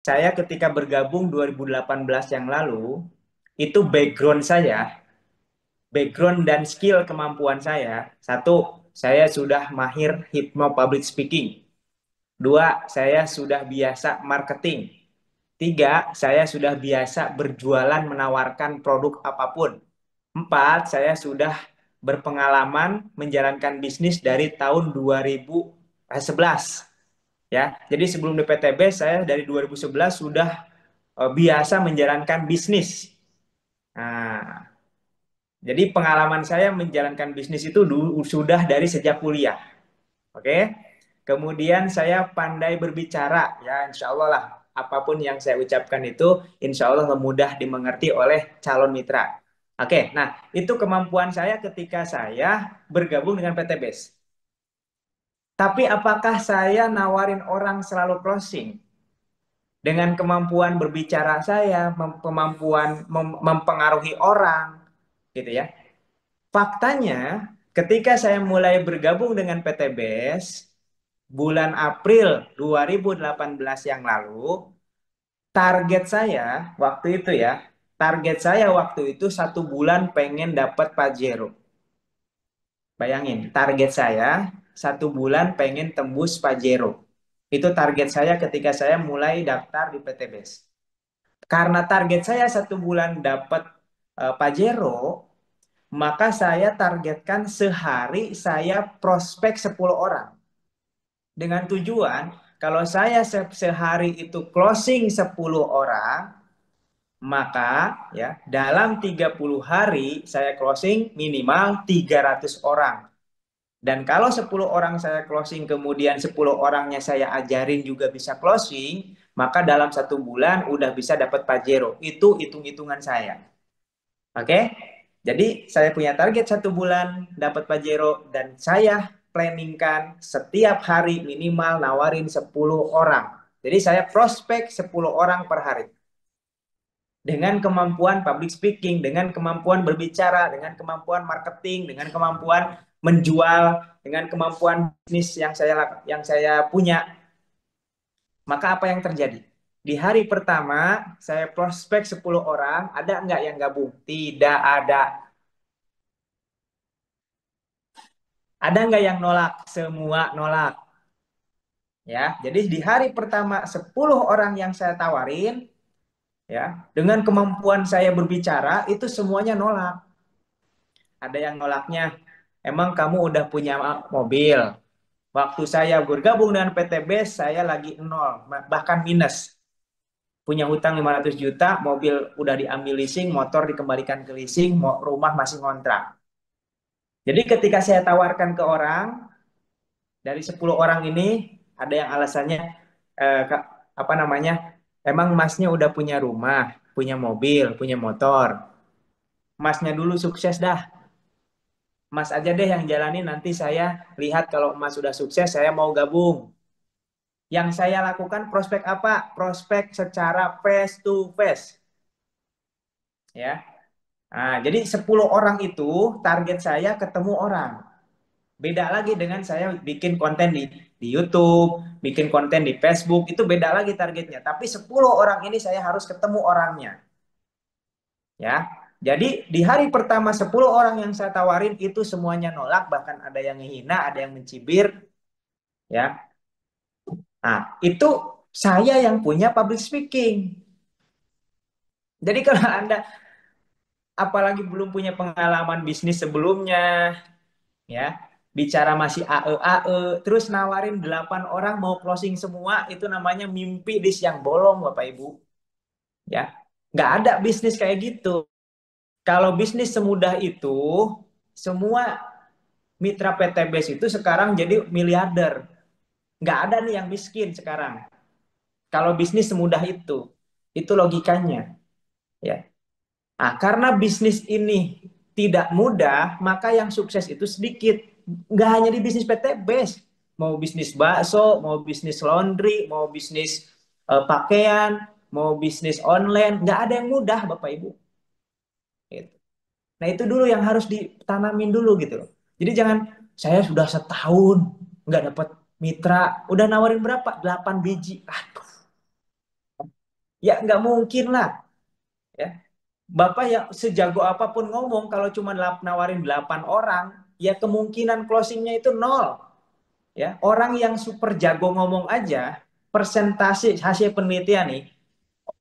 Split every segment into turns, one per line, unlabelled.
Saya ketika bergabung 2018 yang lalu, itu background dan skill kemampuan saya. Satu, saya sudah mahir hipno public speaking. Dua, saya sudah biasa marketing. Tiga, saya sudah biasa berjualan menawarkan produk apapun. Empat, saya sudah berpengalaman menjalankan bisnis dari tahun 2011. Ya, jadi sebelum di PTB saya dari 2011 sudah biasa menjalankan bisnis. Nah, jadi pengalaman saya menjalankan bisnis itu sudah dari sejak kuliah. Oke. Kemudian saya pandai berbicara, ya insya Allah lah. Apapun yang saya ucapkan itu insya Allah mudah dimengerti oleh calon mitra. Oke, nah itu kemampuan saya ketika saya bergabung dengan PT BES. Tapi apakah saya nawarin orang selalu closing? Dengan kemampuan berbicara saya, kemampuan mempengaruhi orang, gitu ya. Faktanya, ketika saya mulai bergabung dengan PT BES, bulan April 2018 yang lalu, target saya waktu itu ya, target saya waktu itu 1 bulan pengen dapat Pajero. Bayangin, target saya 1 bulan pengen tembus Pajero. Itu target saya ketika saya mulai daftar di PT BES. Karena target saya 1 bulan dapat Pajero, maka saya targetkan sehari saya prospek 10 orang. Dengan tujuan, kalau saya sehari itu closing 10 orang, maka ya dalam 30 hari saya closing minimal 300 orang. Dan kalau 10 orang saya closing, kemudian 10 orangnya saya ajarin juga bisa closing, maka dalam 1 bulan udah bisa dapat Pajero. Itu hitung-hitungan saya. Oke? Jadi saya punya target 1 bulan dapat Pajero dan saya planningkan setiap hari minimal nawarin 10 orang. Jadi saya prospek 10 orang per hari. Dengan kemampuan public speaking, dengan kemampuan berbicara, dengan kemampuan marketing, dengan kemampuan menjual, dengan kemampuan bisnis yang saya punya, maka apa yang terjadi? Di hari pertama, saya prospek 10 orang, ada nggak yang gabung? Tidak ada. Ada nggak yang nolak? Semua nolak. Ya, jadi di hari pertama 10 orang yang saya tawarin, ya, dengan kemampuan saya berbicara itu semuanya nolak. Ada yang nolaknya, emang kamu udah punya mobil. Waktu saya bergabung dengan PTB, saya lagi nol, bahkan minus. Punya hutang 500 juta, mobil udah diambil leasing, motor dikembalikan ke leasing, rumah masih ngontrak. Jadi ketika saya tawarkan ke orang, dari 10 orang ini, ada yang alasannya, apa namanya, emang masnya udah punya rumah, punya mobil, punya motor. Masnya dulu sukses dah. Mas aja deh yang jalani, nanti saya lihat kalau Mas sudah sukses, saya mau gabung. Yang saya lakukan prospek apa? Prospek secara face to face. Ya. Nah, jadi 10 orang itu target saya ketemu orang. Beda lagi dengan saya bikin konten di YouTube, bikin konten di Facebook, itu beda lagi targetnya. Tapi 10 orang ini saya harus ketemu orangnya. Ya. Jadi di hari pertama 10 orang yang saya tawarin itu semuanya nolak, bahkan ada yang menghina, ada yang mencibir, ya. Nah, itu saya yang punya public speaking. Jadi kalau Anda apalagi belum punya pengalaman bisnis sebelumnya, ya, bicara masih AE, terus nawarin 8 orang mau closing semua, itu namanya mimpi di siang bolong, Bapak Ibu. Ya, nggak ada bisnis kayak gitu. Kalau bisnis semudah itu, semua mitra PTBS itu sekarang jadi miliarder. Nggak ada nih yang miskin sekarang. Kalau bisnis semudah itu logikanya. Ya, nah, karena bisnis ini tidak mudah, maka yang sukses itu sedikit. Nggak hanya di bisnis PT Base, mau bisnis bakso, mau bisnis laundry, mau bisnis pakaian, mau bisnis online, nggak ada yang mudah, Bapak Ibu. Gitu. Nah itu dulu yang harus ditanamin dulu gitu loh. Jadi jangan saya sudah setahun nggak dapat mitra, udah nawarin berapa? 8 biji. Aduh, Ya nggak mungkin lah. Ya. Bapak yang sejago apapun ngomong, kalau cuma nawarin 8 orang, ya kemungkinan closingnya itu nol. Ya, orang yang super jago ngomong aja, persentase hasil penelitian nih,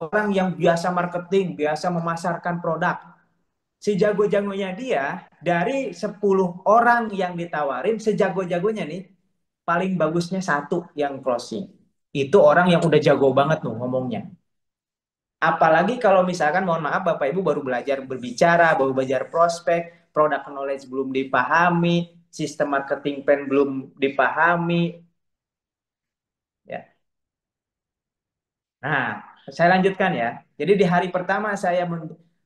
orang yang biasa marketing, biasa memasarkan produk, sejago-jagonya dia, dari 10 orang yang ditawarin, sejago-jagonya nih, paling bagusnya satu yang closing. Itu orang yang udah jago banget tuh ngomongnya. Apalagi kalau misalkan, mohon maaf, Bapak Ibu baru belajar berbicara, baru belajar prospek, product knowledge belum dipahami, sistem marketing plan belum dipahami, ya. Nah, saya lanjutkan ya. Jadi di hari pertama saya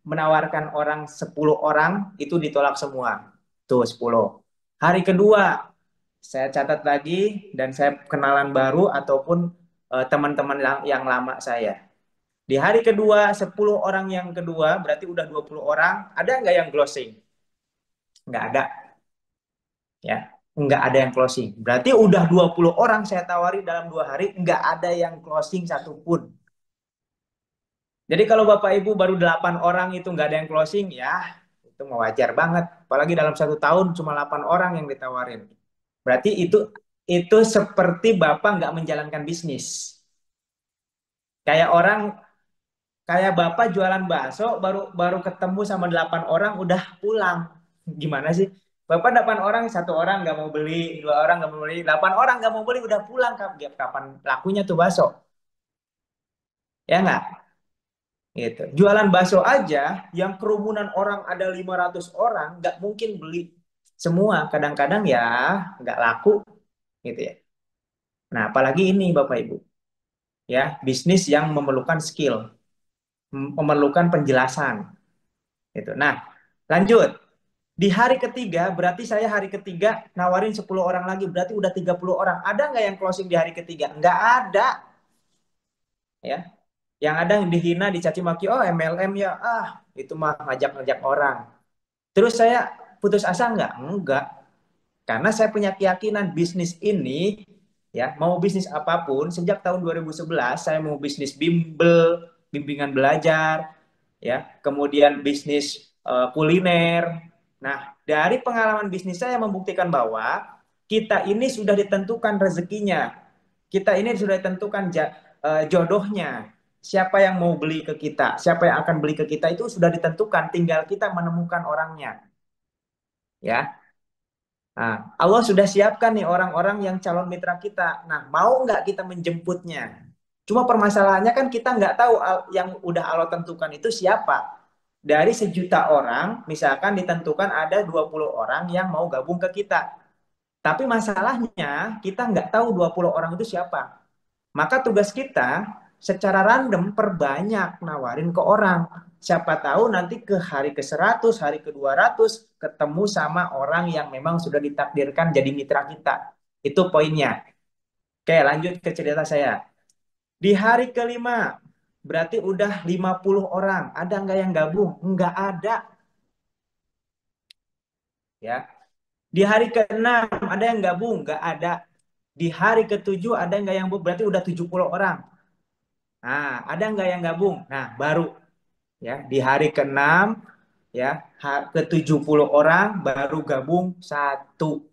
menawarkan orang 10 orang, itu ditolak semua. Tuh 10. Hari kedua, saya catat lagi dan saya kenalan baru ataupun teman-teman yang lama saya. Di hari kedua, 10 orang yang kedua, berarti udah 20 orang, ada nggak yang closing? Nggak ada, ya. Nggak ada yang closing. Berarti udah 20 orang saya tawari dalam 2 hari, nggak ada yang closing satupun. Jadi kalau Bapak Ibu baru 8 orang itu nggak ada yang closing, ya itu mau wajar banget. Apalagi dalam 1 tahun cuma 8 orang yang ditawarin. Berarti itu seperti Bapak nggak menjalankan bisnis. Kayak orang, kayak Bapak jualan bakso, baru baru ketemu sama 8 orang udah pulang. Gimana sih? Bapak 8 orang, 1 orang nggak mau beli, 2 orang nggak mau beli, 8 orang nggak mau beli udah pulang. Kapan lakunya tuh bakso? Ya nggak? Gitu. Jualan bakso aja yang kerumunan orang ada 500 orang, nggak mungkin beli semua. Kadang-kadang ya nggak laku gitu ya. Nah, apalagi ini Bapak Ibu, ya, bisnis yang memerlukan skill, memerlukan penjelasan gitu. Nah, lanjut. Di hari ketiga, berarti saya hari ketiga nawarin 10 orang lagi, berarti udah 30 orang. Ada nggak yang closing di hari ketiga? Nggak ada, ya. Yang ada yang dihina, dicaci maki, oh MLM ya, itu mah ngajak-ngajak orang. Terus saya putus asa nggak? Enggak. Karena saya punya keyakinan bisnis ini, ya, mau bisnis apapun, sejak tahun 2011 saya mau bisnis bimbel, bimbingan belajar, ya, kemudian bisnis kuliner. Nah, dari pengalaman bisnis saya membuktikan bahwa kita ini sudah ditentukan rezekinya. Kita ini sudah ditentukan jodohnya. Siapa yang mau beli ke kita, siapa yang akan beli ke kita itu sudah ditentukan, tinggal kita menemukan orangnya, ya. Nah, Allah sudah siapkan nih orang-orang yang calon mitra kita. Nah, mau nggak kita menjemputnya? Cuma permasalahannya kan kita nggak tahu yang udah Allah tentukan itu siapa. Dari 1 juta orang, misalkan ditentukan ada 20 orang yang mau gabung ke kita. Tapi masalahnya kita nggak tahu 20 orang itu siapa. Maka tugas kita secara random perbanyak nawarin ke orang. Siapa tahu nanti ke hari ke 100, hari ke 200 ketemu sama orang yang memang sudah ditakdirkan jadi mitra kita. Itu poinnya. Oke, lanjut ke cerita saya. Di hari kelima, berarti udah 50 orang. Ada nggak yang gabung? Nggak ada. Ya. Di hari ke-6 ada yang gabung? Nggak ada. Di hari ke-7 ada nggak yang gabung? Berarti udah 70 orang. Nah, ada nggak yang gabung? Nah, baru, ya, di hari ke-6, ya, ke 70 orang baru gabung satu.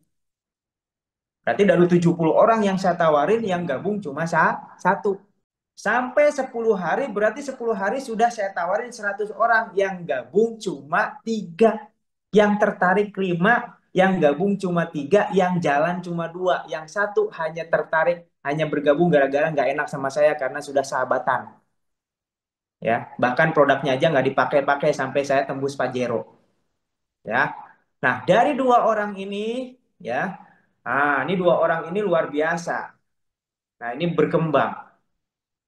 Berarti dari 70 orang yang saya tawarin yang gabung cuma satu. Sampai 10 hari, berarti 10 hari sudah saya tawarin 100 orang yang gabung cuma 3. Yang tertarik 5, yang gabung cuma 3, yang jalan cuma 2. Yang satu hanya tertarik, hanya bergabung gara-gara nggak enak sama saya karena sudah sahabatan. Ya, bahkan produknya aja nggak dipakai-pakai sampai saya tembus Pajero, ya. Nah, dari 2 orang ini, ya, ini 2 orang ini luar biasa. Nah, ini berkembang.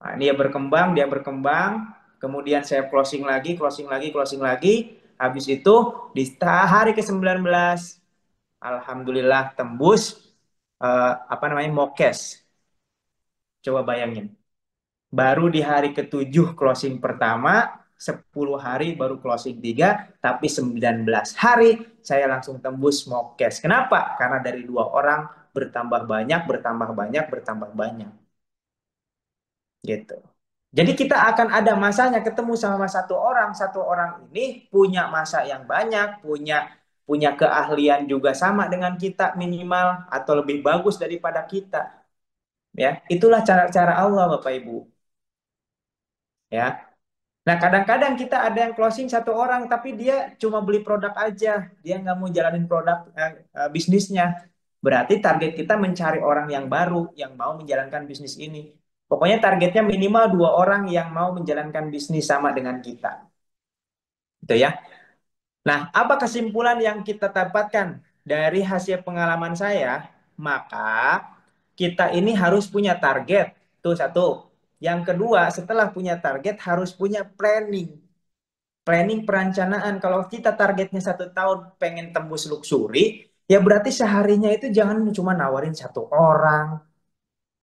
Nah, ini ya berkembang, dia berkembang, kemudian saya closing lagi, closing lagi, closing lagi. Habis itu di hari ke-19, alhamdulillah tembus, apa namanya, mokes. Coba bayangin. Baru di hari ke-7 closing pertama, 10 hari baru closing 3, tapi 19 hari saya langsung tembus smokes. Kenapa? Karena dari 2 orang bertambah banyak, bertambah banyak, bertambah banyak. Gitu. Jadi kita akan ada masanya ketemu sama satu orang ini punya masa yang banyak, punya punya keahlian juga sama dengan kita minimal atau lebih bagus daripada kita, ya. Itulah cara-cara Allah, Bapak Ibu, ya. Nah, kadang-kadang kita ada yang closing satu orang, tapi dia cuma beli produk aja. Dia nggak mau jalanin produk bisnisnya. Berarti target kita mencari orang yang baru, yang mau menjalankan bisnis ini. Pokoknya targetnya minimal dua orang yang mau menjalankan bisnis sama dengan kita. Gitu ya. Nah, apa kesimpulan yang kita dapatkan dari hasil pengalaman saya? Maka kita ini harus punya target. Tuh satu. Yang kedua, setelah punya target harus punya planning. Planning perencanaan. Kalau kita targetnya 1 tahun pengen tembus luxury, ya berarti seharinya itu jangan cuma nawarin satu orang,